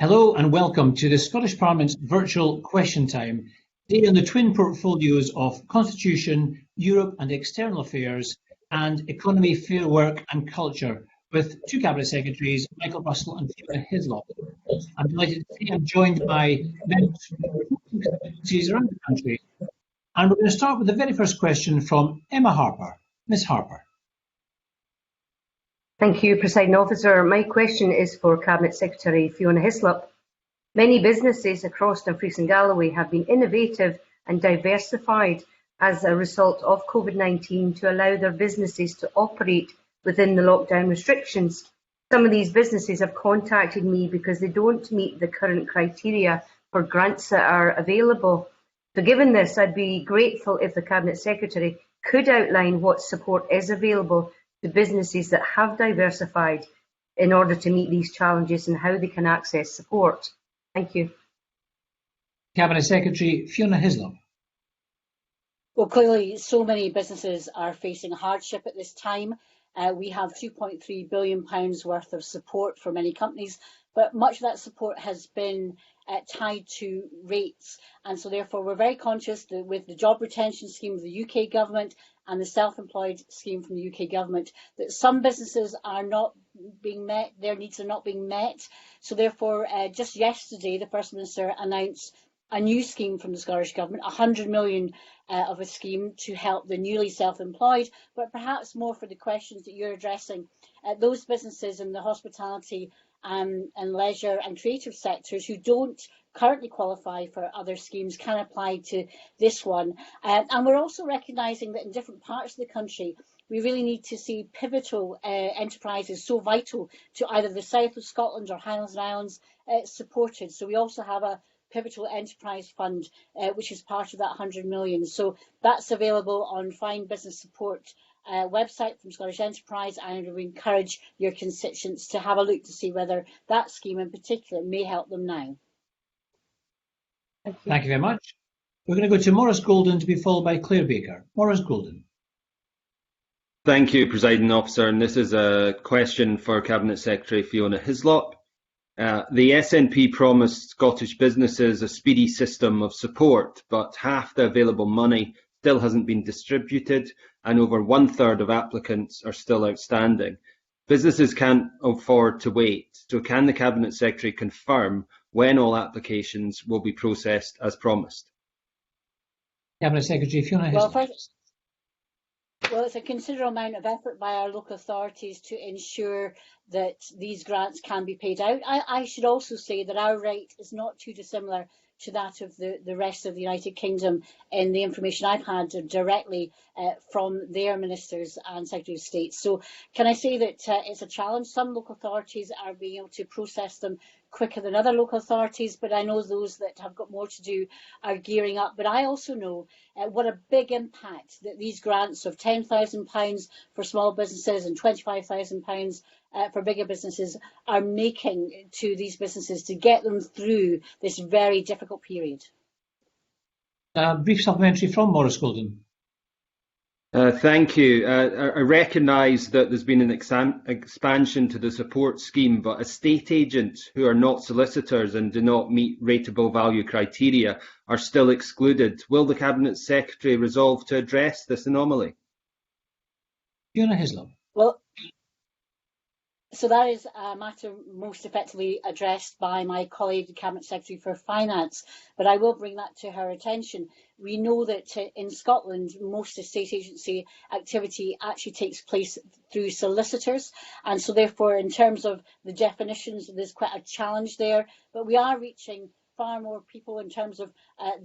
Hello and welcome to the Scottish Parliament's virtual question time, today on the twin portfolios of Constitution, Europe and External Affairs, and Economy, Fair Work and Culture, with two Cabinet Secretaries, Michael Russell and Fiona Hislop. I'm delighted to say I'm joined by members from constituencies around the country, and we're going to start with the very first question from Emma Harper. Ms Harper. Thank you, Presiding Officer. My question is for Cabinet Secretary Fiona Hislop. Many businesses across Dumfries and Galloway have been innovative and diversified as a result of COVID-19 to allow their businesses to operate within the lockdown restrictions. Some of these businesses have contacted me because they don't meet the current criteria for grants that are available. So given this, I'd be grateful if the Cabinet Secretary could outline what support is available to businesses that have diversified in order to meet these challenges and how they can access support. Thank you. Cabinet Secretary Fiona Hislop. Well, clearly so many businesses are facing hardship at this time. We have £2.3 billion worth of support for many companies, but much of that support has been tied to rates. And so therefore we're very conscious that with the job retention scheme of the UK government and the self-employed scheme from the UK government, that some businesses are not being met, their needs are not being met. So therefore, just yesterday, the First Minister announced a new scheme from the Scottish Government, 100 million of a scheme to help the newly self-employed, but perhaps more for the questions that you're addressing. Those businesses in the hospitality and leisure and creative sectors who don't currently qualify for other schemes can apply to this one. And we're also recognising that in different parts of the country, we really need to see pivotal enterprises so vital to either the south of Scotland or Highlands and Islands supported. So we also have a pivotal enterprise fund, which is part of that 100 million. So that's available on Fine Business Support website from Scottish Enterprise, and we encourage your constituents to have a look to see whether that scheme in particular may help them now. Thank you very much. We're going to go to Maurice Golden to be followed by Claire Baker. Maurice Golden. Thank you, Presiding Officer, and this is a question for Cabinet Secretary Fiona Hislop. The SNP promised Scottish businesses a speedy system of support, but half the available money still hasn't been distributed, and over 1/3 of applicants are still outstanding. Businesses can't afford to wait, so can the Cabinet Secretary confirm when all applications will be processed as promised? Cabinet Secretary Fiona Hislop. Well, it's a considerable amount of effort by our local authorities to ensure that these grants can be paid out. I should also say that our rate is not too dissimilar to that of the rest of the United Kingdom in the information I've had directly from their ministers and Secretary of State. So can I say that it's a challenge? Some local authorities are being able to process them quicker than other local authorities, but I know those that have got more to do are gearing up. But I also know what a big impact that these grants of £10,000 for small businesses and £25,000 for bigger businesses are making to these businesses to get them through this very difficult period. Brief supplementary from Maurice Golden. Thank you. I recognise that there's been an expansion to the support scheme, but estate agents who are not solicitors and do not meet rateable value criteria are still excluded. Will the Cabinet Secretary resolve to address this anomaly? Fiona Hislop. Well, so that is a matter most effectively addressed by my colleague, the Cabinet Secretary for Finance, but I will bring that to her attention. We know that in Scotland, most estate agency activity actually takes place through solicitors, and so therefore in terms of the definitions, there's quite a challenge there, but we are reaching far more people in terms of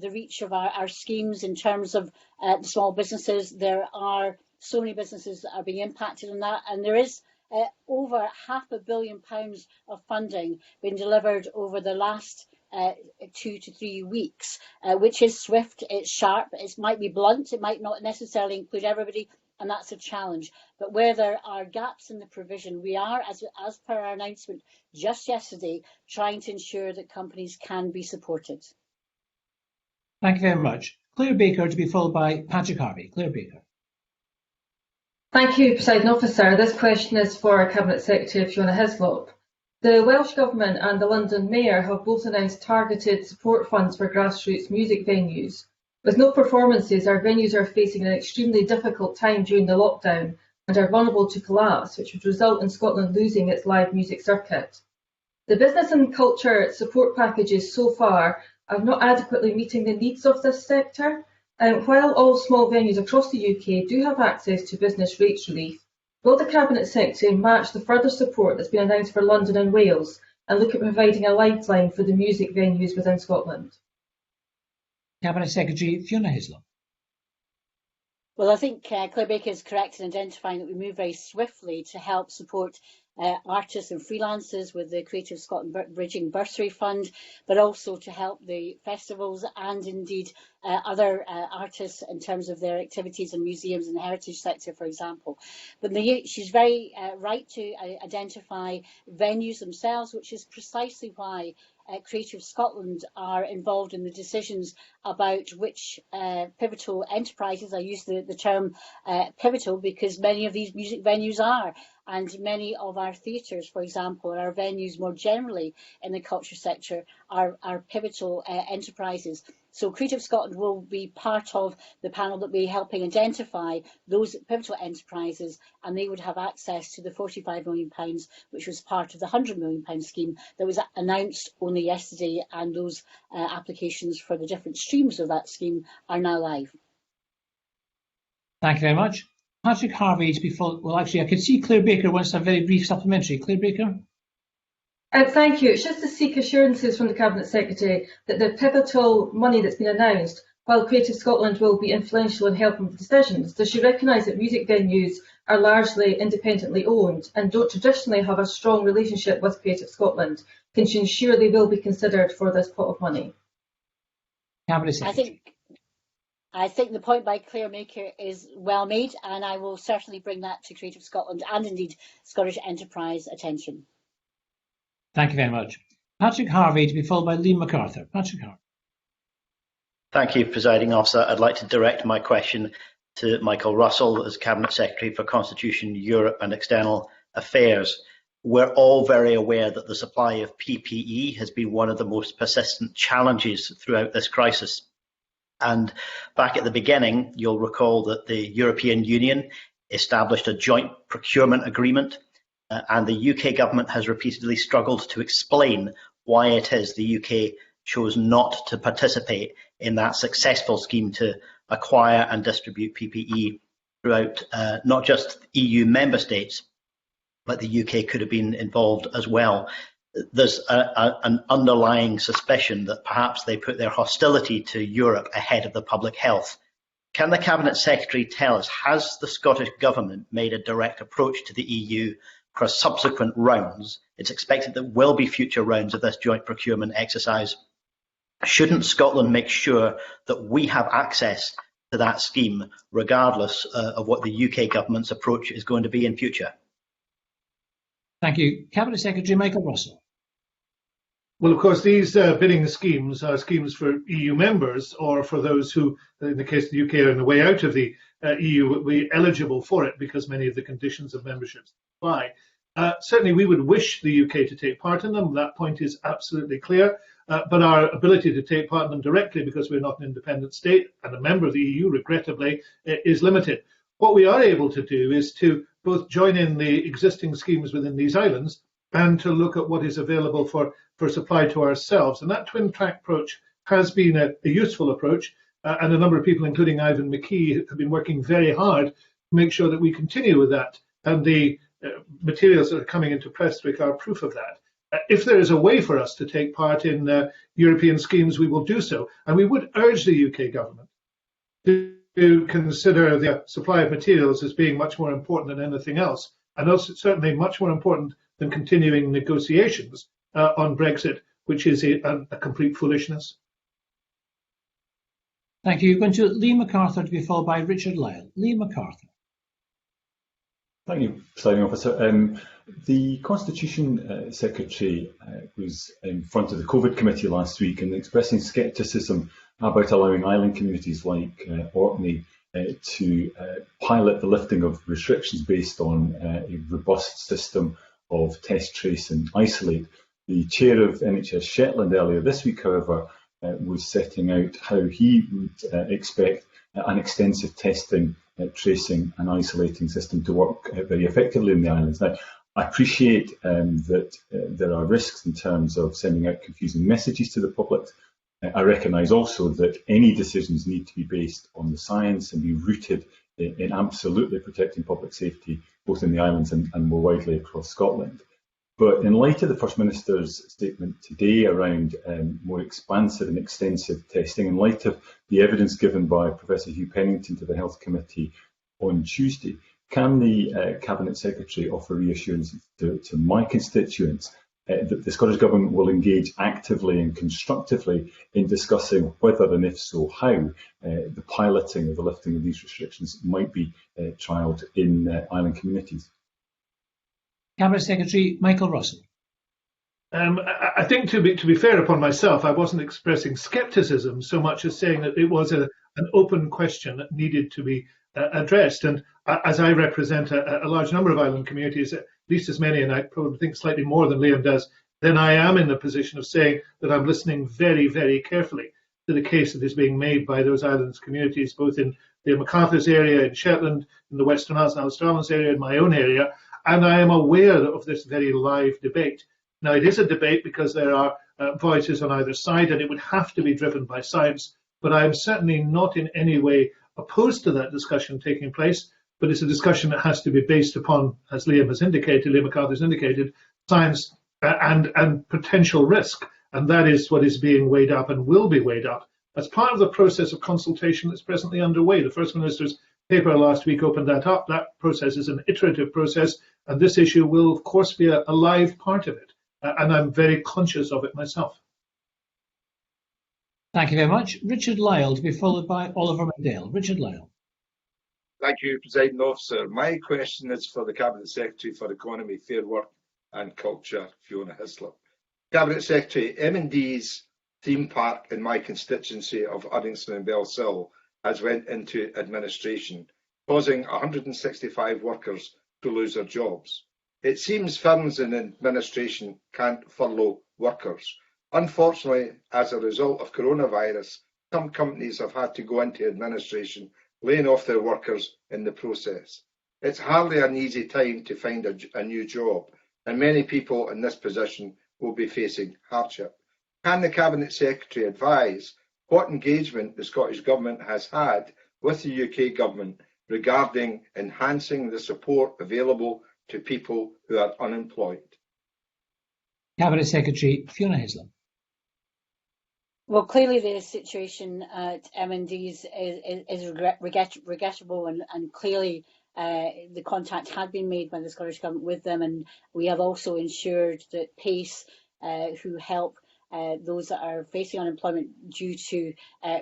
the reach of our schemes, in terms of the small businesses. There are so many businesses that are being impacted on that, and there is over £500 million of funding been delivered over the last 2 to 3 weeks, which is swift, it's sharp, it might be blunt, it might not necessarily include everybody, and that's a challenge. But where there are gaps in the provision, we are, as per our announcement just yesterday, trying to ensure that companies can be supported. Thank you very much. Claire Baker to be followed by Patrick Harvey. Claire Baker. Thank you, Presiding Officer. This question is for Cabinet Secretary Fiona Hislop. The Welsh Government and the London Mayor have both announced targeted support funds for grassroots music venues. With no performances, our venues are facing an extremely difficult time during the lockdown and are vulnerable to collapse, which would result in Scotland losing its live music circuit. The business and culture support packages so far are not adequately meeting the needs of this sector. While all small venues across the UK do have access to business rates relief, will the Cabinet Secretary match the further support that's been announced for London and Wales and look at providing a lifeline for the music venues within Scotland? Cabinet Secretary Fiona Hislop. Well, I think Claire Baker is correct in identifying that we move very swiftly to help support artists and freelancers with the Creative Scotland Bridging Bursary Fund, but also to help the festivals and indeed other artists in terms of their activities in museums and the heritage sector, for example. But she's very right to identify venues themselves, which is precisely why Creative Scotland are involved in the decisions about which pivotal enterprises, I use the term pivotal because many of these music venues are, and many of our theatres, for example, and our venues more generally in the culture sector are pivotal enterprises. So Creative Scotland will be part of the panel that will be helping identify those pivotal enterprises, and they would have access to the £45 million, which was part of the £100 million scheme that was announced only yesterday, and those applications for the different streams of that scheme are now live. Thank you very much. Patrick Harvey, well, actually, I can see Claire Baker wants a very brief supplementary. Claire Baker? Thank you. It's just to seek assurances from the Cabinet Secretary that the pivotal money that's been announced, while Creative Scotland will be influential in helping with decisions, does she recognise that music venues are largely independently owned and don't traditionally have a strong relationship with Creative Scotland? Can she ensure they will be considered for this pot of money? Cabinet Secretary. I think the point by Claire Baker is well made, and I will certainly bring that to Creative Scotland and indeed Scottish Enterprise attention. Thank you very much. Patrick Harvey, to be followed by Liam MacArthur. Patrick Harvey. Thank you, Presiding Officer. I'd like to direct my question to Michael Russell as Cabinet Secretary for Constitution, Europe and External Affairs. We're all very aware that the supply of PPE has been one of the most persistent challenges throughout this crisis. And back at the beginning, you'll recall that the European Union established a joint procurement agreement, and the UK government has repeatedly struggled to explain why it is the UK chose not to participate in that successful scheme to acquire and distribute PPE throughout not just EU member states, but the UK could have been involved as well. There's an underlying suspicion that perhaps they put their hostility to Europe ahead of the public health. Can the Cabinet Secretary tell us, has the Scottish Government made a direct approach to the EU for subsequent rounds? It's expected there will be future rounds of this joint procurement exercise. Shouldn't Scotland make sure that we have access to that scheme, regardless of what the UK Government's approach is going to be in future? Thank you. Cabinet Secretary Michael Russell. Well, of course, these bidding schemes are schemes for EU members, or for those who, in the case of the UK, are on the way out of the EU, will be eligible for it because many of the conditions of membership apply. Certainly, we would wish the UK to take part in them. That point is absolutely clear. But our ability to take part in them directly, because we're not an independent state and a member of the EU, regrettably, is limited. What we are able to do is to both join in the existing schemes within these islands and to look at what is available for supply to ourselves. And that twin track approach has been a useful approach, and a number of people, including Ivan McKee, have been working very hard to make sure that we continue with that. And the materials that are coming into Prestwick are proof of that. If there is a way for us to take part in European schemes, we will do so. And we would urge the UK government to consider the supply of materials as being much more important than anything else, and also certainly much more important than continuing negotiations on Brexit, which is a complete foolishness. Thank you. Going to Liam MacArthur, to be followed by Richard Lyle. Liam MacArthur. Thank you, Presiding Officer. The Constitution Secretary was in front of the COVID Committee last week and expressing scepticism about allowing island communities like Orkney to pilot the lifting of restrictions based on a robust system of test, trace and isolate. The chair of NHS Shetland earlier this week, however, was setting out how he would expect an extensive testing, tracing and isolating system to work very effectively in the islands. Now, I appreciate that there are risks in terms of sending out confusing messages to the public. I recognise also that any decisions need to be based on the science and be rooted in absolutely protecting public safety, both in the islands and more widely across Scotland. But in light of the First Minister's statement today around more expansive and extensive testing, in light of the evidence given by Professor Hugh Pennington to the Health Committee on Tuesday, can the Cabinet Secretary offer reassurance to my constituents that the Scottish Government will engage actively and constructively in discussing whether, and if so, how, the piloting of the lifting of these restrictions might be trialled in island communities? Cabinet Secretary Michael Russell. I think, to be fair upon myself, I wasn't expressing scepticism so much as saying that it was an open question that needed to be addressed. And as I represent a large number of island communities, at least as many, and I probably think slightly more than Liam does, then I am in the position of saying that I'm listening very, very carefully to the case that is being made by those islands communities, both in the MacArthur's area in Shetland, in the Western Isles and Australians area, in my own area, and I am aware of this very live debate. Now, it is a debate because there are voices on either side, and it would have to be driven by science, but I am certainly not in any way opposed to that discussion taking place, but it's a discussion that has to be based upon, as Liam has indicated, Liam MacArthur has indicated, science and potential risk, and that is what is being weighed up and will be weighed up as part of the process of consultation that's presently underway. The First Minister's paper last week opened that up. That process is an iterative process, and this issue will, of course, be a live part of it, and I'm very conscious of it myself. Thank you very much. Richard Lyle, to be followed by Oliver McDale. Richard Lyle. Thank you, Presiding Officer. My question is for the Cabinet Secretary for Economy, Fair Work and Culture, Fiona Hislop. Cabinet Secretary, M&D's theme park in my constituency of Uddingston and Bellsill has went into administration, causing 165 workers to lose their jobs. It seems firms in administration can't furlough workers. Unfortunately, as a result of coronavirus, some companies have had to go into administration, laying off their workers in the process. It's hardly an easy time to find a new job, and many people in this position will be facing hardship. Can the Cabinet Secretary advise what engagement the Scottish Government has had with the UK Government regarding enhancing the support available to people who are unemployed? Cabinet Secretary Fiona Hislop. Well, clearly the situation at M&D's is regrettable, and clearly the contact had been made by the Scottish Government with them, and we have also ensured that PACE, who help those that are facing unemployment due to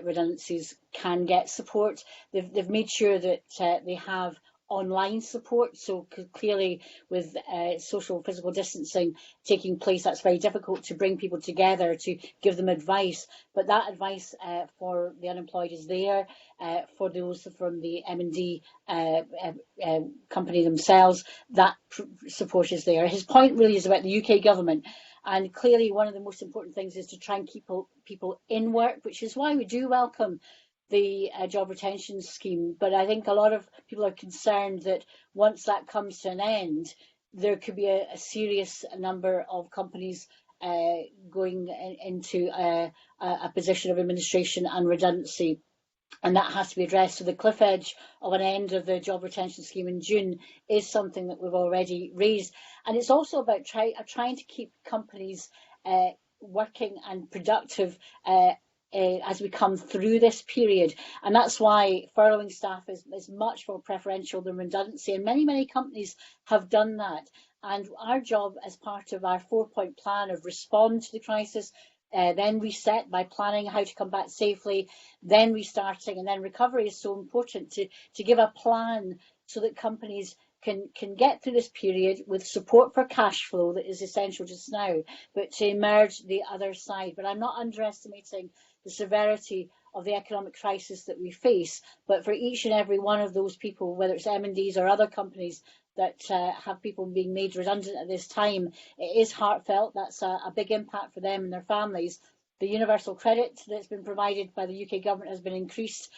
redundancies, can get support. They've made sure that they have online support, so clearly with social physical distancing taking place, that's very difficult to bring people together to give them advice, but that advice for the unemployed is there. For those from the M&D company themselves, that support is there. His point really is about the UK Government, and clearly one of the most important things is to try and keep people in work, which is why we do welcome the job retention scheme. But I think a lot of people are concerned that once that comes to an end, there could be a serious number of companies going into a position of administration and redundancy, and that has to be addressed. So the cliff edge of an end of the job retention scheme in June is something that we've already raised, and it's also about trying to keep companies working and productive as we come through this period, and that's why furloughing staff is much more preferential than redundancy, and many companies have done that. And our job as part of our 4-point plan of respond to the crisis, then reset by planning how to come back safely, then restarting, and then recovery is so important to give a plan so that companies can get through this period with support for cash flow that is essential just now, but to emerge the other side. But I'm not underestimating the severity of the economic crisis that we face, but for each and every one of those people, whether it's M&Ds or other companies that have people being made redundant at this time. It is heartfelt. That's a big impact for them and their families. The universal credit that's been provided by the UK government has been increased.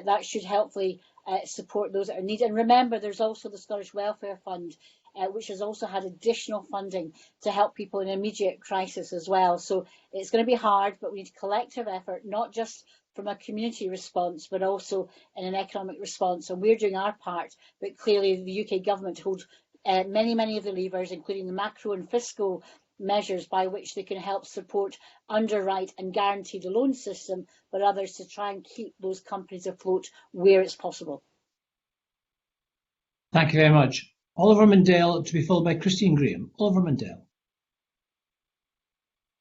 That should helpfully support those that are needed. And remember, there's also the Scottish Welfare Fund, which has also had additional funding to help people in immediate crisis as well. So it's going to be hard, but we need collective effort, not just from a community response, but also in an economic response. And we're doing our part, but clearly the UK government holds many of the levers, including the macro and fiscal measures by which they can help support, underwrite and guarantee the loan system, but others to try and keep those companies afloat where it's possible. Thank you very much. Oliver Mundell, to be followed by Christine Graham. Oliver Mundell.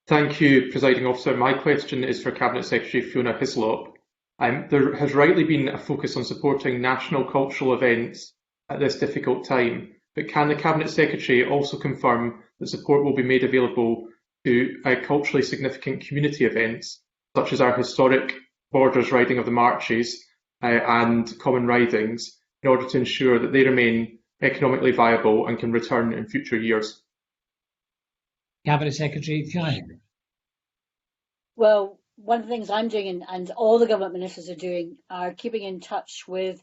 Thank you, Presiding Officer. My question is for Cabinet Secretary Fiona Hislop. There has rightly been a focus on supporting national cultural events at this difficult time, but can the Cabinet Secretary also confirm that support will be made available to culturally significant community events, such as our historic Borders riding of the marches and common ridings, in order to ensure that they remain economically viable and can return in future years? Cabinet Secretary Fiona. Well, one of the things I'm doing and all the government ministers are doing are keeping in touch with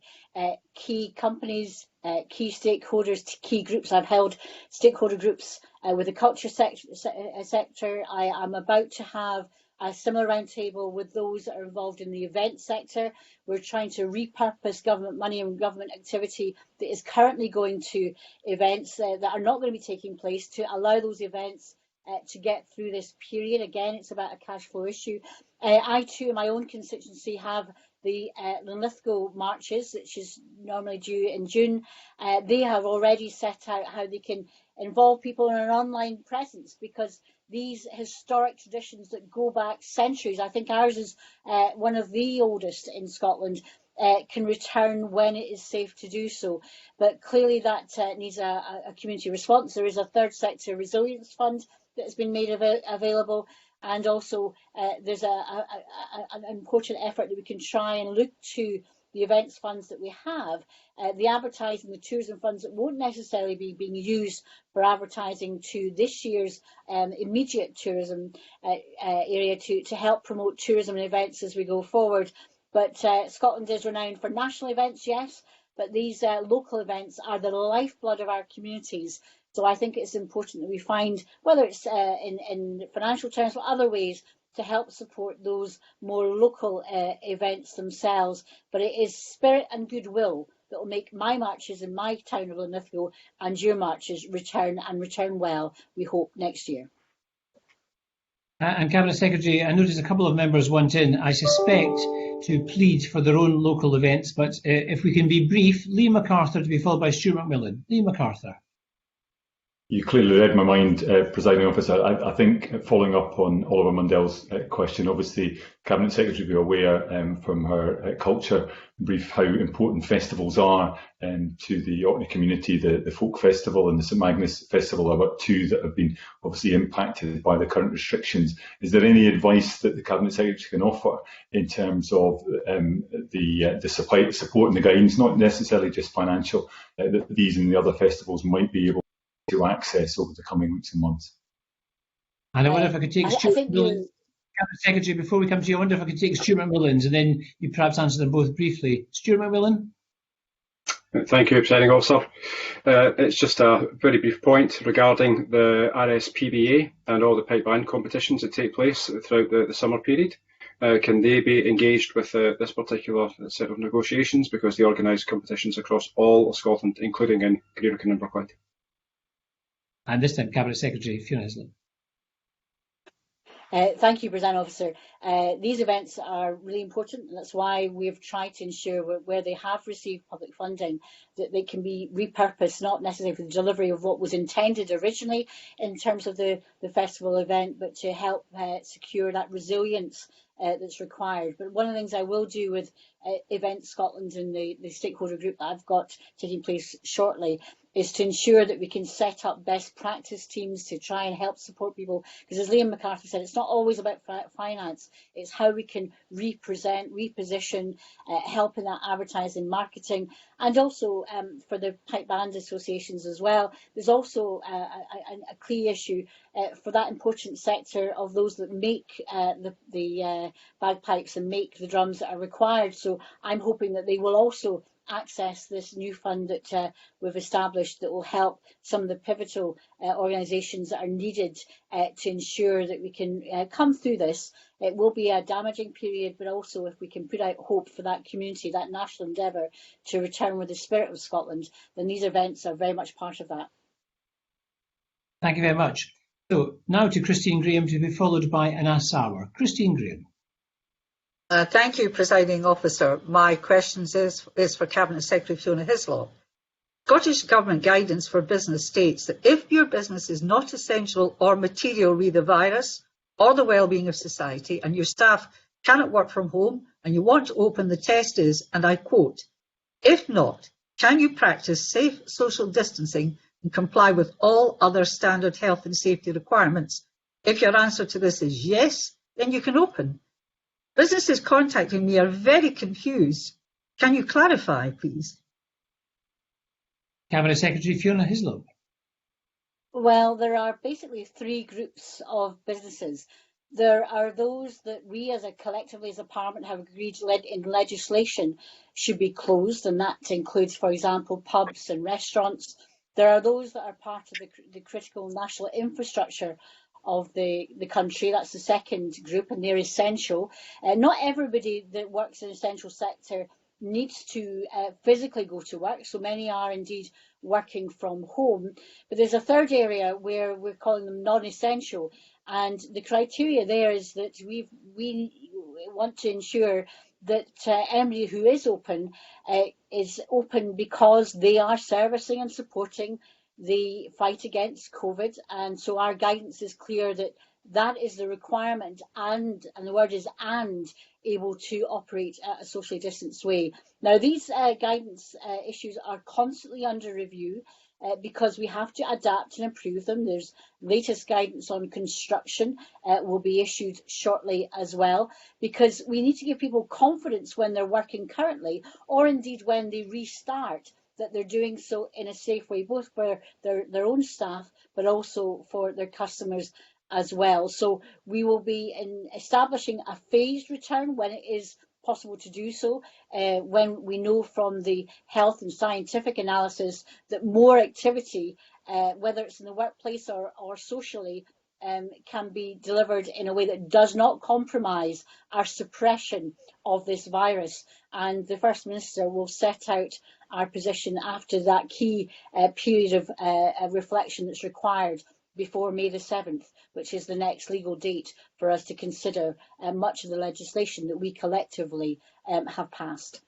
key companies, key stakeholders, key groups. I've held stakeholder groups with the culture sector. I am about to have a similar roundtable with those that are involved in the event sector. We're trying to repurpose government money and government activity that is currently going to events that are not going to be taking place to allow those events to get through this period. Again, it's about a cash flow issue. I too, in my own constituency, have the Linlithgow marches, which is normally due in June. They have already set out how they can involve people in an online presence, because these historic traditions that go back centuries, I think ours is one of the oldest in Scotland, can return when it is safe to do so. But clearly that needs a community response. There is a third sector resilience fund that has been made available, and also there's an important effort that we can try and look to the events funds that we have, the advertising, the tourism funds that won't necessarily be being used for advertising to this year's immediate tourism area to help promote tourism and events as we go forward. But Scotland is renowned for national events, yes, but these local events are the lifeblood of our communities. So I think it's important that we find, whether it's in financial terms or other ways, to help support those more local events themselves. But it is spirit and goodwill that will make my marches in my town of Linlithgow and your marches return well, we hope, next year. And Cabinet Secretary, I notice a couple of members want in, I suspect, to plead for their own local events, but if we can be brief, Liam MacArthur to be followed by Stuart McMillan. Liam MacArthur. You clearly read my mind, Presiding Officer. I think following up on Oliver Mundell's question, obviously Cabinet Secretary will be aware from her culture brief how important festivals are to the Orkney community. The Folk Festival and the St Magnus Festival are but two that have been obviously impacted by the current restrictions. Is there any advice that the Cabinet Secretary can offer in terms of the support and the guidance, not necessarily just financial, that these and the other festivals might be able to access over the coming weeks and months? And I wonder if I could take Stuart McMillan, Cabinet Secretary, before we come to you, I wonder if I could take Stuart McMillan's and then you perhaps answer them both briefly. Stuart McMillan. Thank you, Presiding Officer. It's just a very brief point regarding the RSPBA and all the pipe band competitions that take place throughout the summer period. Can they be engaged with this particular set of negotiations, because they organise competitions across all of Scotland, including in Greenock and Inverclyde? And this time, Cabinet Secretary Fiona Hislop. Thank you, Presiding Officer. These events are really important, and that's why we've tried to ensure where they have received public funding that they can be repurposed, not necessarily for the delivery of what was intended originally in terms of the festival event, but to help secure that resilience that's required. But one of the things I will do with Event Scotland and the stakeholder group that I've got taking place shortly is to ensure that we can set up best practice teams to try and help support people. Because as Liam McCarthy said, it's not always about finance, it's how we can represent, reposition, help in that advertising, marketing, and also for the pipe band associations as well. There's also a key issue for that important sector of those that make the bagpipes and make the drums that are required. So I'm hoping that they will also access this new fund that we've established that will help some of the pivotal organisations that are needed to ensure that we can come through this. It will be a damaging period, but also if we can put out hope for that community, that national endeavour to return with the spirit of Scotland, then these events are very much part of that. Thank you very much. So now to Christine Graham, to be followed by Anas Sarwar. Christine Graham. Thank you, Presiding Officer. My question is for Cabinet Secretary Fiona Hislop. Scottish Government guidance for business states that if your business is not essential or material re the virus or the well-being of society and your staff cannot work from home and you want to open, the test is, and I quote, if not, can you practice safe social distancing and comply with all other standard health and safety requirements? If your answer to this is yes, then you can open. Businesses contacting me are very confused. Can you clarify, please? Cabinet Secretary Fiona Hislop. Well, there are basically three groups of businesses. There are those that we as collectively as a Parliament have agreed in legislation should be closed, and that includes, for example, pubs and restaurants. There are those that are part of the critical national infrastructure of the country. That's the second group, and they're essential. Not everybody that works in the essential sector needs to physically go to work, so many are indeed working from home. But there's a third area where we're calling them non-essential, and the criteria there is that we want to ensure that anybody who is open because they are servicing and supporting the fight against COVID, and so our guidance is clear that that is the requirement, and the word is and, able to operate a socially distanced way. Now, these guidance issues are constantly under review because we have to adapt and improve them. There's latest guidance on construction will be issued shortly as well, because we need to give people confidence when they're working currently, or indeed when they restart, that they're doing so in a safe way, both for their own staff, but also for their customers as well. So we will be establishing a phased return when it is possible to do so, when we know from the health and scientific analysis that more activity, whether it's in the workplace or socially, can be delivered in a way that does not compromise our suppression of this virus. And the First Minister will set out our position after that key period of reflection that's required before May the 7th, which is the next legal date for us to consider much of the legislation that we collectively have passed.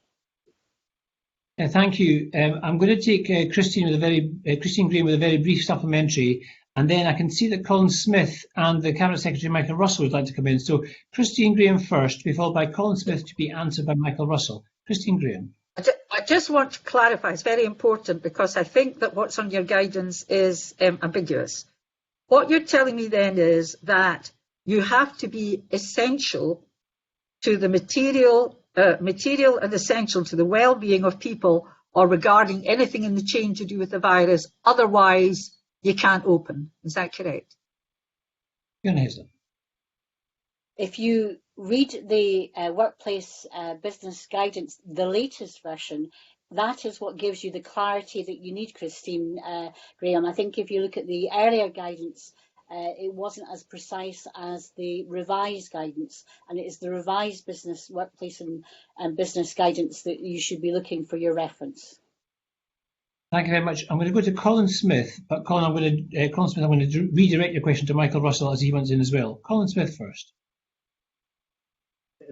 Thank you. I'm going to take Christine Graham with a very brief supplementary, and then I can see that Colin Smith and the Cabinet Secretary Michael Russell would like to come in. So Christine Graham first, to be followed by Colin Smith, to be answered by Michael Russell. Christine Graham. I just want to clarify, it's very important, because I think that what's on your guidance is ambiguous. What you're telling me then is that you have to be essential to the material and essential to the well-being of people, or regarding anything in the chain to do with the virus. Otherwise, you can't open. Is that correct? If you read the workplace business guidance, the latest version, that is what gives you the clarity that you need, Christine Graham. I think if you look at the earlier guidance, it wasn't as precise as the revised guidance, and it is the revised business, workplace and business guidance that you should be looking for your reference. Thank you very much. I'm going to go to Colin Smith, but Colin, I'm going to redirect your question to Michael Russell as he wants in as well. Colin Smith first.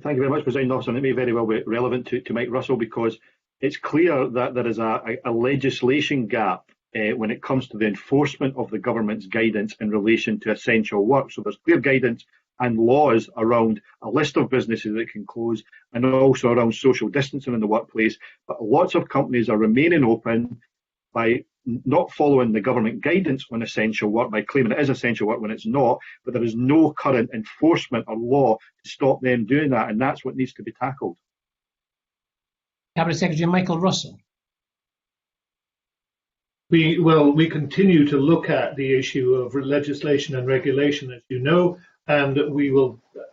Thank you very much, President Officer. And it may very well be relevant to Mike Russell, because it's clear that there is a legislation gap when it comes to the enforcement of the government's guidance in relation to essential work. So there's clear guidance and laws around a list of businesses that can close, and also around social distancing in the workplace. But lots of companies are remaining open by not following the government guidance on essential work by claiming it is essential work when it's not, but there is no current enforcement or law to stop them doing that, and that's what needs to be tackled. Cabinet Secretary Michael Russell. We continue to look at the issue of legislation and regulation, as you know, and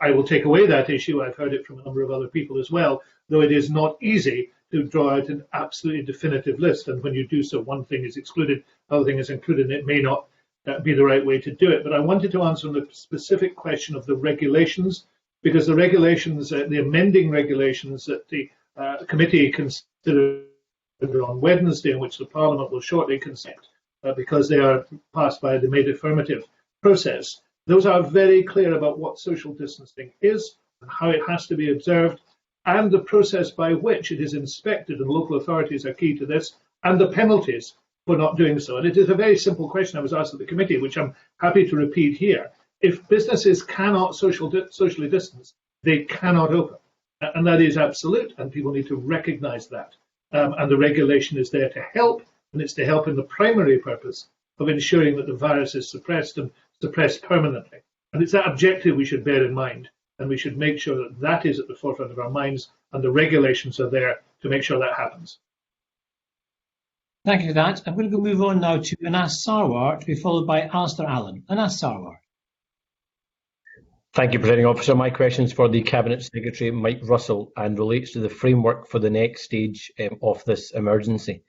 I will take away that issue. I've heard it from a number of other people as well, though it is not easy to draw out an absolutely definitive list. And when you do so, one thing is excluded, other thing is included, and it may not be the right way to do it. But I wanted to answer the specific question of the regulations, because the regulations, the amending regulations that the committee considered on Wednesday, in which the Parliament will shortly consent, because they are passed by the made affirmative process. Those are very clear about what social distancing is and how it has to be observed, and the process by which it is inspected, and local authorities are key to this, and the penalties for not doing so. And it is a very simple question I was asked at the committee, which I'm happy to repeat here. If businesses cannot socially distance, they cannot open. And that is absolute, and people need to recognise that. And the regulation is there to help, and it's to help in the primary purpose of ensuring that the virus is suppressed and suppressed permanently. And it's that objective we should bear in mind, and we should make sure that that is at the forefront of our minds, and the regulations are there to make sure that happens. Thank you for that. I'm going to move on now to Anas Sarwar, to be followed by Alistair Allen. Anas Sarwar. Thank you, Presiding Officer. My question is for the Cabinet Secretary, Mike Russell, and relates to the framework for the next stage of this emergency.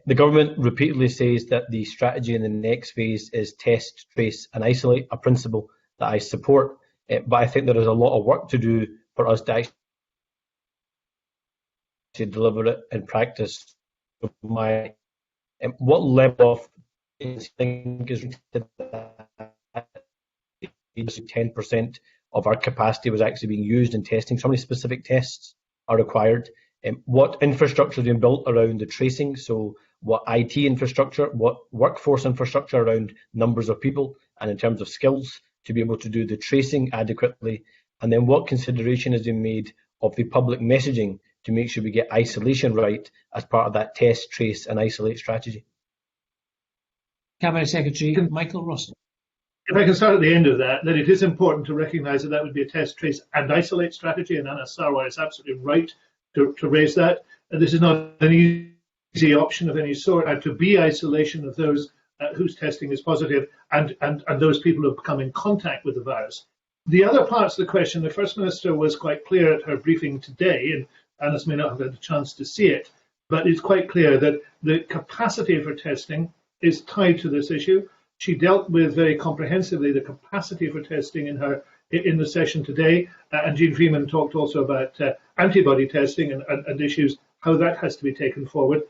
The government repeatedly says that the strategy in the next phase is test, trace and isolate, a principle that I support, but I think there is a lot of work to do for us to actually deliver it in practice. What level of think is 10% of our capacity was actually being used in testing? So many specific tests are required. What infrastructure is being built around the tracing? So what IT infrastructure, what workforce infrastructure around numbers of people and in terms of skills to be able to do the tracing adequately? And then what consideration has been made of the public messaging to make sure we get isolation right as part of that test, trace and isolate strategy? Cabinet Secretary Michael Russell. If I can start at the end of that, then it is important to recognise that that would be a test, trace and isolate strategy, and Anas Sarwar is absolutely right to raise that. This is not an easy option of any sort, to be isolation of those whose testing is positive and those people who have come in contact with the virus. The other parts of the question, the First Minister was quite clear at her briefing today, and Anas may not have had a chance to see it, but it's quite clear that the capacity for testing is tied to this issue. She dealt with very comprehensively the capacity for testing in the session today, and Jean Freeman talked also about antibody testing and issues, how that has to be taken forward.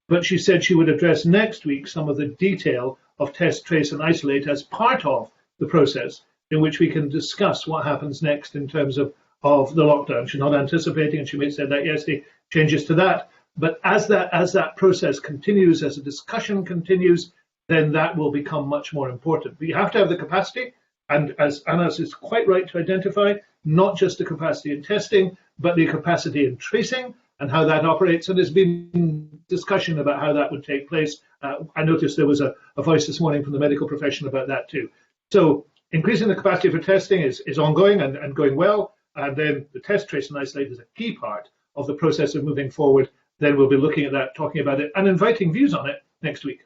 But she said she would address next week some of the detail of test, trace and isolate as part of the process in which we can discuss what happens next in terms of the lockdown. She's not anticipating, and she may have said that yesterday, changes to that. But as that process continues, as the discussion continues, then that will become much more important. But you have to have the capacity, and as Anas is quite right to identify, not just the capacity in testing, but the capacity in tracing and how that operates. And there's been discussion about how that would take place. I noticed there was a voice this morning from the medical profession about that too. So increasing the capacity for testing is ongoing and going well. And then the test, trace and isolate is a key part of the process of moving forward. Then we'll be looking at that, talking about it and inviting views on it next week.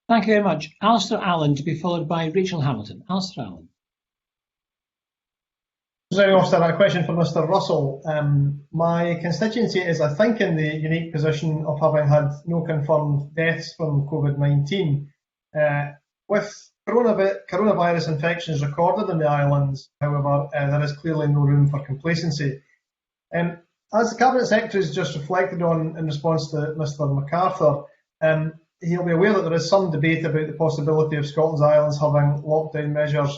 Thank you very much. Alistair Allen, to be followed by Rachel Hamilton. Alistair Allen. Presiding Officer, a question for Mr. Russell. My constituency is, I think, in the unique position of having had no confirmed deaths from COVID-19. With coronavirus infections recorded in the islands, however, there is clearly no room for complacency. As the Cabinet Secretary has just reflected on in response to Mr. MacArthur, he'll be aware that there is some debate about the possibility of Scotland's islands having lockdown measures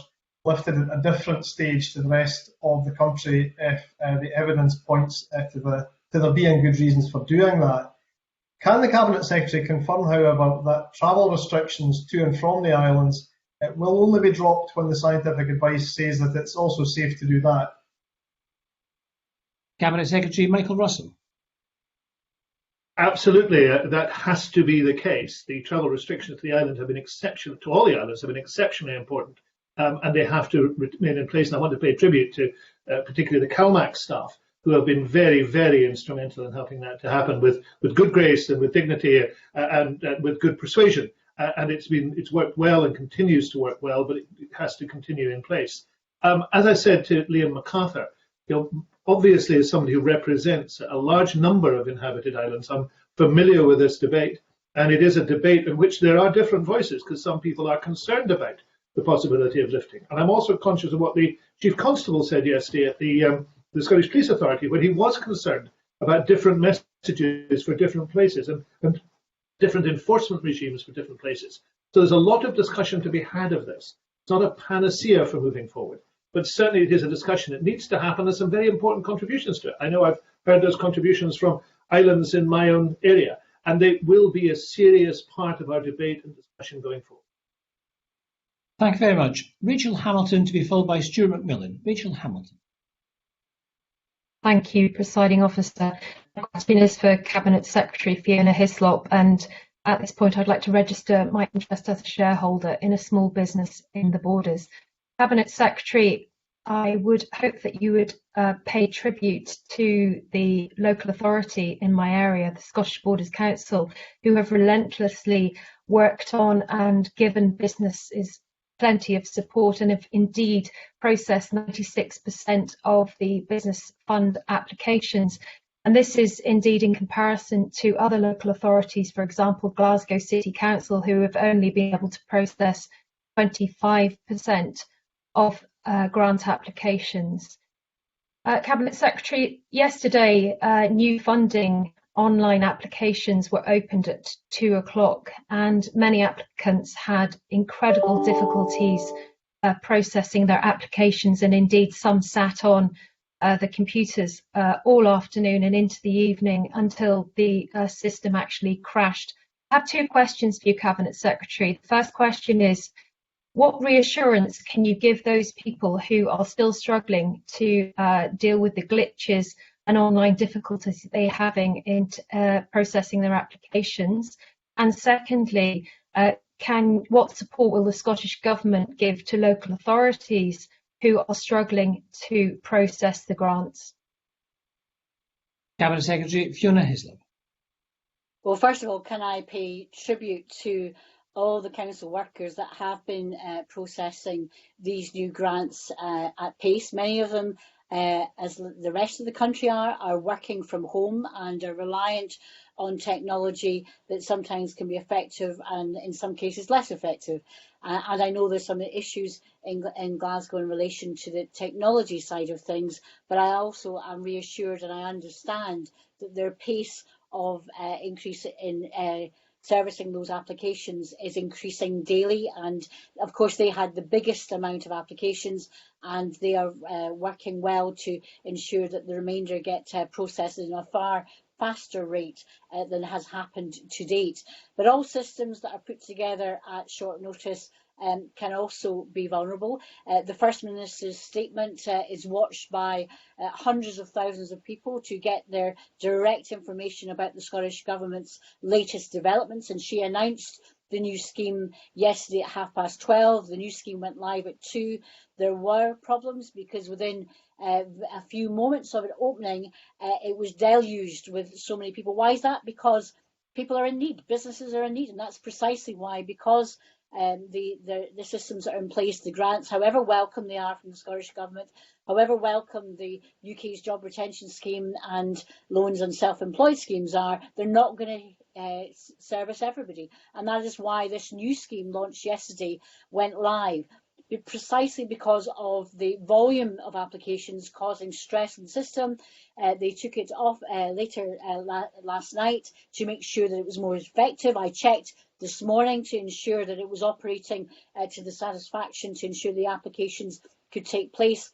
lifted at a different stage to the rest of the country if the evidence points to there being good reasons for doing that. Can the Cabinet Secretary confirm, however, that travel restrictions to and from the islands will only be dropped when the scientific advice says that it's also safe to do that? Cabinet Secretary Michael Russell. Absolutely, that has to be the case. The travel restrictions to the island have been exceptional, to all the islands have been exceptionally important, and they have to remain in place. And I want to pay tribute to particularly the CalMac staff, who have been very, very instrumental in helping that to happen with good grace and with dignity and with good persuasion. And it's worked well and continues to work well, but it has to continue in place. As I said to Liam MacArthur, obviously, as somebody who represents a large number of inhabited islands, I'm familiar with this debate, and it is a debate in which there are different voices, because some people are concerned about the possibility of lifting. And I'm also conscious of what the Chief Constable said yesterday at the Scottish Police Authority, when he was concerned about different messages for different places and different enforcement regimes for different places. So there's a lot of discussion to be had of this. It's not a panacea for moving forward, but certainly it is a discussion. It needs to happen. There's some very important contributions to it. I know I've heard those contributions from islands in my own area, and they will be a serious part of our debate and discussion going forward. Thank you very much. Rachel Hamilton, to be followed by Stuart McMillan. Rachel Hamilton. Thank you, Presiding Officer. My question is for Cabinet Secretary Fiona Hislop, and at this point I'd like to register my interest as a shareholder in a small business in the Borders. Cabinet Secretary, I would hope that you would pay tribute to the local authority in my area, the Scottish Borders Council, who have relentlessly worked on and given businesses plenty of support and have indeed processed 96% of the business fund applications. And this is indeed in comparison to other local authorities, for example, Glasgow City Council, who have only been able to process 25% of grant applications. Cabinet Secretary, yesterday new funding online applications were opened at 2 o'clock and many applicants had incredible difficulties processing their applications, and indeed some sat on the computers all afternoon and into the evening until the system actually crashed. I have two questions for you, Cabinet Secretary. The first question is, what reassurance can you give those people who are still struggling to deal with the glitches and online difficulties they're having in processing their applications? And secondly, what support will the Scottish Government give to local authorities who are struggling to process the grants? Cabinet Secretary Fiona Hislop. Well, first of all, can I pay tribute to all the council workers that have been processing these new grants at pace. Many of them, as the rest of the country are working from home and are reliant on technology that sometimes can be effective and in some cases less effective. And I know there's some issues in Glasgow in relation to the technology side of things, but I also am reassured and I understand that their pace of increase in servicing those applications is increasing daily, and of course they had the biggest amount of applications and they are working well to ensure that the remainder get processed in a far faster rate than has happened to date. But all systems that are put together at short notice can also be vulnerable. The First Minister's statement is watched by hundreds of thousands of people to get their direct information about the Scottish Government's latest developments, and she announced the new scheme yesterday at 12:30. The new scheme went live at 2. There were problems because within a few moments of it opening, it was deluged with so many people. Why is that? Because people are in need, businesses are in need, and that's precisely why, because the systems that are in place, the grants, however welcome they are from the Scottish Government, however welcome the UK's job retention scheme and loans and self-employed schemes are, they're not going to service everybody. And that is why this new scheme launched yesterday went live, precisely because of the volume of applications causing stress in the system. They took it off later last night to make sure that it was more effective. I checked this morning to ensure that it was operating to the satisfaction, to ensure the applications could take place.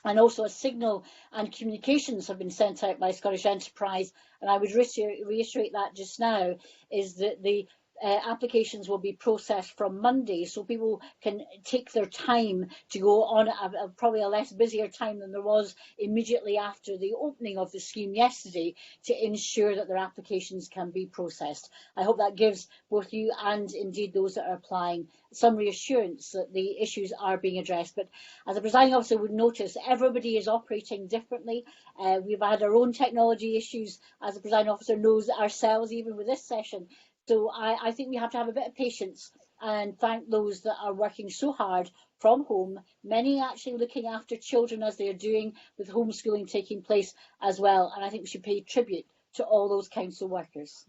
And also a signal and communications have been sent out by Scottish Enterprise, and I would reiterate that just now, is that the applications will be processed from Monday, so people can take their time to go on probably a less busier time than there was immediately after the opening of the scheme yesterday, to ensure that their applications can be processed. I hope that gives both you and indeed those that are applying some reassurance that the issues are being addressed. But as a presiding officer would notice, everybody is operating differently. We've had our own technology issues, as the presiding officer knows, ourselves, even with this session. So I think we have to have a bit of patience and thank those that are working so hard from home, many actually looking after children as they are doing, with homeschooling taking place as well. And I think we should pay tribute to all those council workers.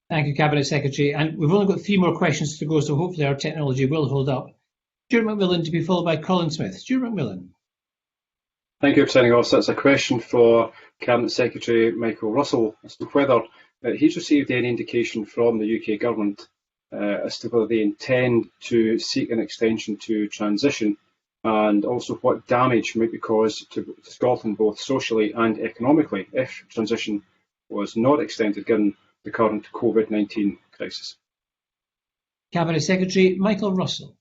Thank you, Cabinet Secretary. And we've only got 3 more questions to go, so hopefully our technology will hold up. Stuart McMillan to be followed by Colin Smith. Stuart McMillan. Thank you, Presiding Officer. It's a question for Cabinet Secretary Michael Russell as to whether he's received any indication from the UK Government as to whether they intend to seek an extension to transition, and also what damage might be caused to Scotland both socially and economically if transition was not extended given the current COVID-19 crisis. Cabinet Secretary Michael Russell.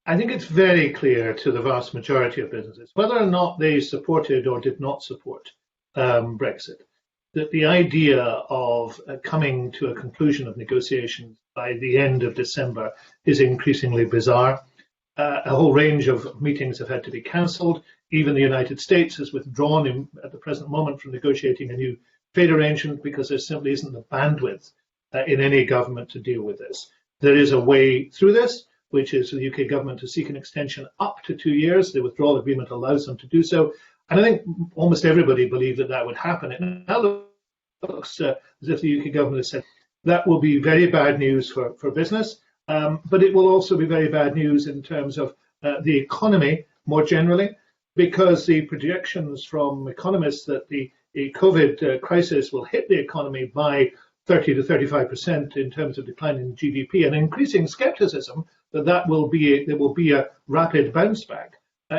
I think it's very clear to the vast majority of businesses, whether or not they supported or did not support Brexit, that the idea of coming to a conclusion of negotiations by the end of December is increasingly bizarre. A whole range of meetings have had to be cancelled. Even the United States has withdrawn at the present moment from negotiating a new trade arrangement because there simply isn't the bandwidth in any government to deal with this. There is a way through this, which is for the UK government to seek an extension up to 2 years. The withdrawal agreement allows them to do so. And I think almost everybody believed that that would happen. It now looks as if the UK government has said that will be very bad news for business, but it will also be very bad news in terms of the economy more generally, because the projections from economists that the COVID crisis will hit the economy by 30 to 35% in terms of decline in GDP, and increasing scepticism that there will be a rapid bounce back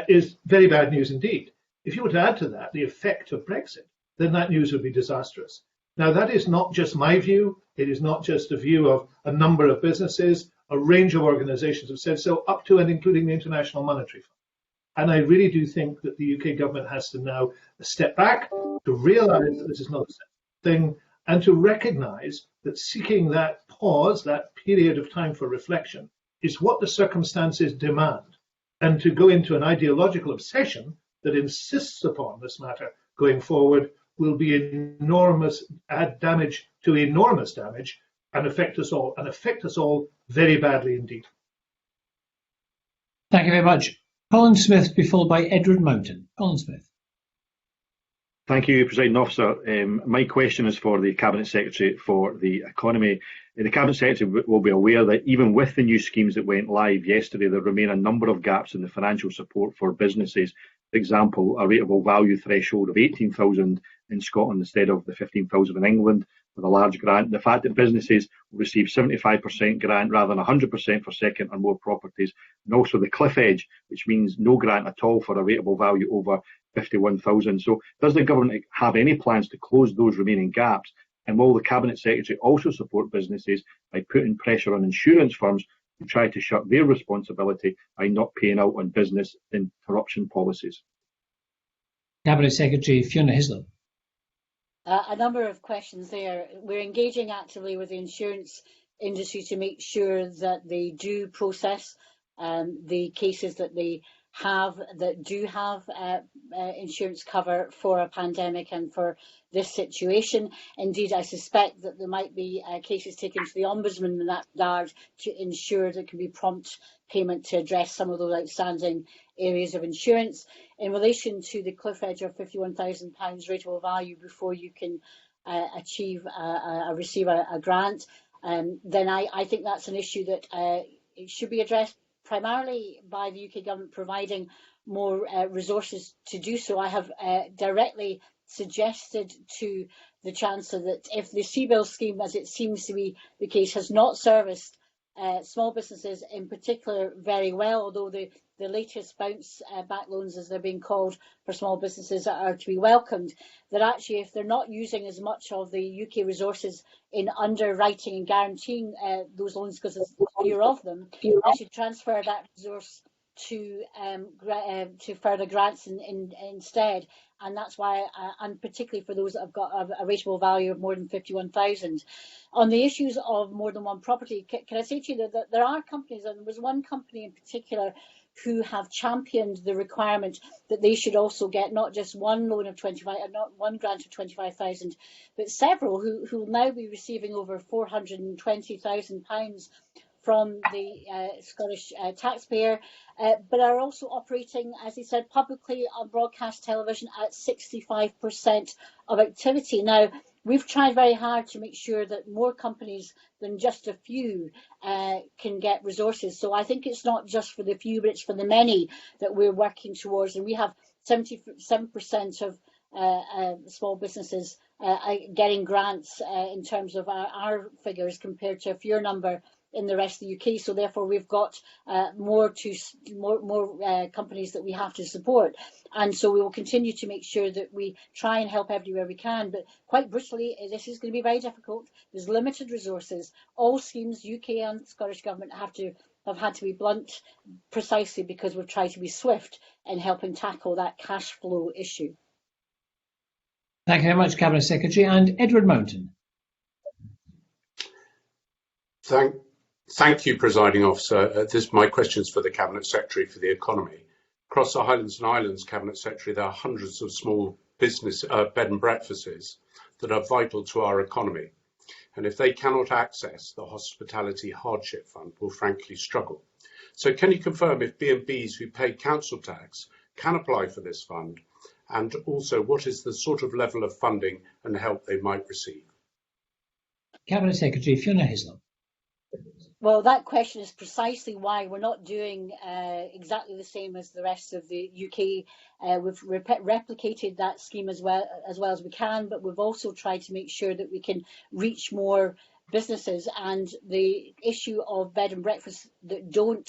is very bad news indeed. If you were to add to that the effect of Brexit, then that news would be disastrous. Now, that is not just my view. It is not just a view of a number of businesses. A range of organisations have said so, up to and including the International Monetary Fund. And I really do think that the UK government has to now step back, to realise that this is not a thing, and to recognise that seeking that pause, that period of time for reflection, is what the circumstances demand. And to go into an ideological obsession that insists upon this matter going forward will be enormous, add damage to enormous damage, and affect us all very badly indeed. Thank you very much. Colin Smith, be followed by Edward Mountain. Colin Smith. Thank you, Presiding Officer. My question is for the Cabinet Secretary for the Economy. The Cabinet Secretary will be aware that even with the new schemes that went live yesterday, there remain a number of gaps in the financial support for businesses. For example, a rateable value threshold of 18,000 in Scotland instead of the 15,000 in England with a large grant. The fact that businesses will receive 75% grant rather than 100% for second or more properties, and also the cliff edge, which means no grant at all for a rateable value over 51,000. So does the government have any plans to close those remaining gaps? And will the Cabinet Secretary also support businesses by putting pressure on insurance firms to try to shirk their responsibility by not paying out on business interruption policies? Cabinet Secretary Fiona Hislop. A number of questions there. We're engaging actively with the insurance industry to make sure that they do process the cases that they do have insurance cover for a pandemic and for this situation. Indeed, I suspect that there might be cases taken to the Ombudsman in that regard to ensure there can be prompt payment to address some of those outstanding areas of insurance. In relation to the cliff edge of £51,000 rateable value before you can receive a grant, then I think that's an issue that it should be addressed primarily by the UK government providing more resources to do so. I have directly suggested to the Chancellor that if the CBILS scheme, as it seems to be the case, has not serviced small businesses in particular very well, although the latest bounce back loans, as they're being called, for small businesses are to be welcomed, that actually if they're not using as much of the UK resources in underwriting and guaranteeing those loans because there's fewer of them, they should transfer that resource to further grants instead. And that's why, and particularly for those that have got a rateable value of more than 51,000. On the issues of more than one property, can I say to you that there are companies, and there was one company in particular who have championed the requirement that they should also get not just one loan of not one grant of 25,000, but several who will now be receiving over £420,000 from the Scottish taxpayer, but are also operating, as he said, publicly on broadcast television at 65% of activity. Now, we've tried very hard to make sure that more companies than just a few can get resources. So I think it's not just for the few, but it's for the many that we're working towards. And we have 77% of small businesses getting grants in terms of our figures compared to a fewer number in the rest of the UK. So therefore we've got more companies that we have to support, and so we will continue to make sure that we try and help everywhere we can. But quite brutally, this is going to be very difficult. There's limited resources. All schemes, UK and Scottish Government, have had to be blunt, precisely because we've tried to be swift in helping tackle that cash flow issue. Thank you very much, Cabinet Secretary. And Edward Mountain. Thank you, Presiding Officer. My question is for the Cabinet Secretary for the Economy. Across the Highlands and Islands, Cabinet Secretary, there are hundreds of small business bed and breakfasts that are vital to our economy. And if they cannot access the Hospitality Hardship Fund, will frankly struggle. So can you confirm if B&Bs who pay council tax can apply for this fund? And also, what is the sort of level of funding and help they might receive? Cabinet Secretary Fiona Hislop. Well, that question is precisely why we're not doing exactly the same as the rest of the UK. We've replicated that scheme as well as we can, but we've also tried to make sure that we can reach more businesses. And the issue of bed and breakfast that don't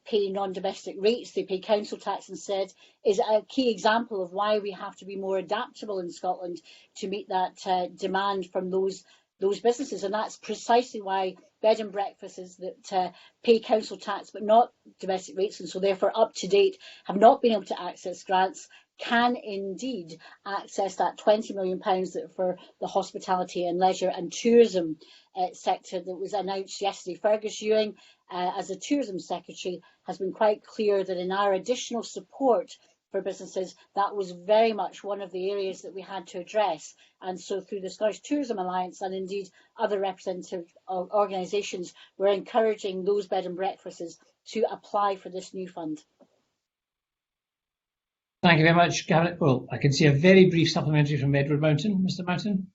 pay non-domestic rates, they pay council tax instead, is a key example of why we have to be more adaptable in Scotland to meet that demand from those businesses. And that's precisely why bed and breakfasts that pay council tax but not domestic rates, and so therefore up to date, have not been able to access grants, can indeed access that £20 million that for the hospitality and leisure and tourism sector that was announced yesterday. Fergus Ewing, as the Tourism Secretary, has been quite clear that in our additional support for businesses, that was very much one of the areas that we had to address. And so through the Scottish Tourism Alliance and indeed other representative organisations, we're encouraging those bed and breakfasts to apply for this new fund. Thank you very much, Cabinet. Well, I can see a very brief supplementary from Edward Mountain. Mr. Mountain?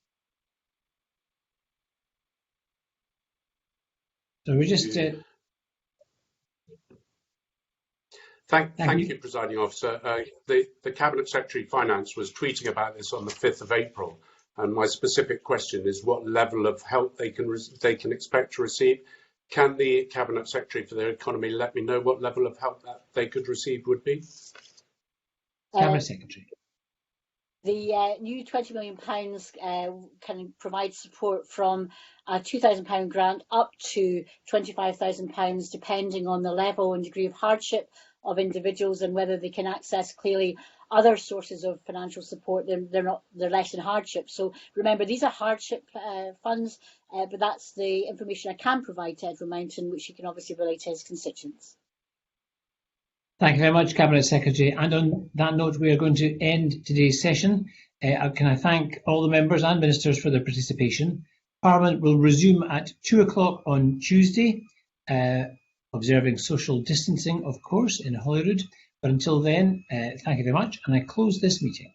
So we're just... Thank you, Presiding Officer. The Cabinet Secretary Finance was tweeting about this on the 5th of April, and my specific question is what level of help they can expect to receive. Can the Cabinet Secretary for the Economy let me know what level of help that they could receive would be? Cabinet Secretary. The new £20 million can provide support from a £2,000 grant up to £25,000, depending on the level and degree of hardship of individuals and whether they can access clearly other sources of financial support. They're less in hardship. So remember, these are hardship funds, but that's the information I can provide to Edward Mountain, which he can obviously relate to his constituents. Thank you very much, Cabinet Secretary. And on that note, we are going to end today's session. Can I thank all the members and ministers for their participation. Parliament will resume at 2 o'clock on Tuesday, observing social distancing, of course, in Holyrood. But until then, thank you very much, and I close this meeting.